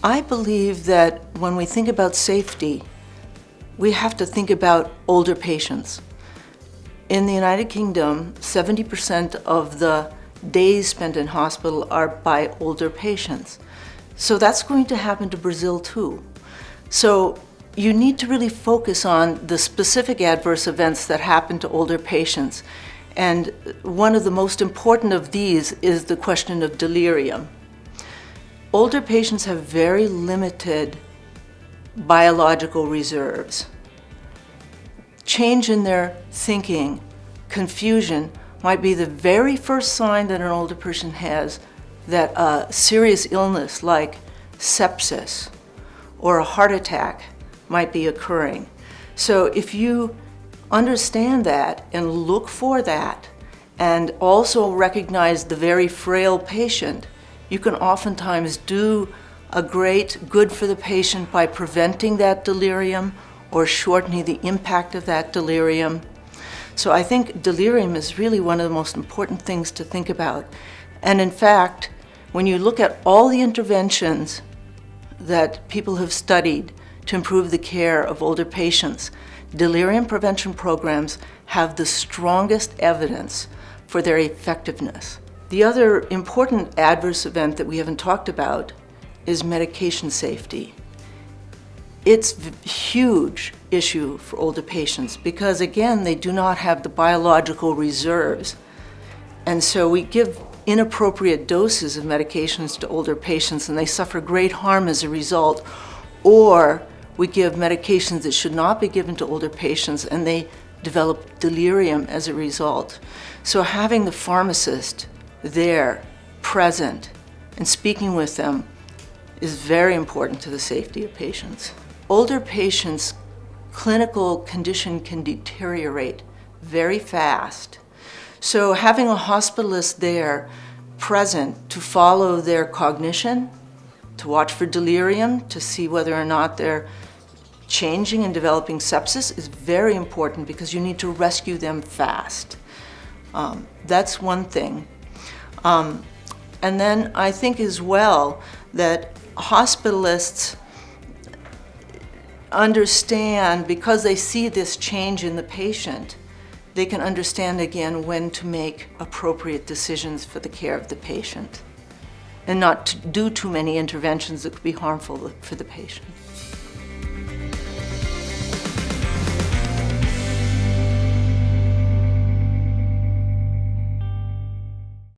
I believe that when we think about safety, we have to think about older patients. In the United Kingdom, 70% of the days spent in hospital are by older patients. So that's going to happen to Brazil too. So you need to really focus on the specific adverse events that happen to older patients. And one of the most important of these is the question of delirium. Older patients have very limited biological reserves. Change in their thinking, confusion, might be the very first sign that an older person has that a serious illness like sepsis or a heart attack might be occurring. So if you understand that and look for that and also recognize the very frail patient, you can oftentimes do a great good for the patient by preventing that delirium or shortening the impact of that delirium. So I think delirium is really one of the most important things to think about. And in fact, when you look at all the interventions that people have studied to improve the care of older patients, delirium prevention programs have the strongest evidence for their effectiveness. The other important adverse event that we haven't talked about is medication safety. It's a huge issue for older patients because, again, they do not have the biological reserves. And so we give inappropriate doses of medications to older patients and they suffer great harm as a result. Or we give medications that should not be given to older patients and they develop delirium as a result. So having the pharmacist there, present, and speaking with them is very important to the safety of patients. Older patients' clinical condition can deteriorate very fast. So having a hospitalist there present to follow their cognition, to watch for delirium, to see whether or not they're changing and developing sepsis is very important because you need to rescue them fast. That's one thing. And then I think as well that hospitalists understand, because they see this change in the patient, they can understand again when to make appropriate decisions for the care of the patient and not to do too many interventions that could be harmful for the patient.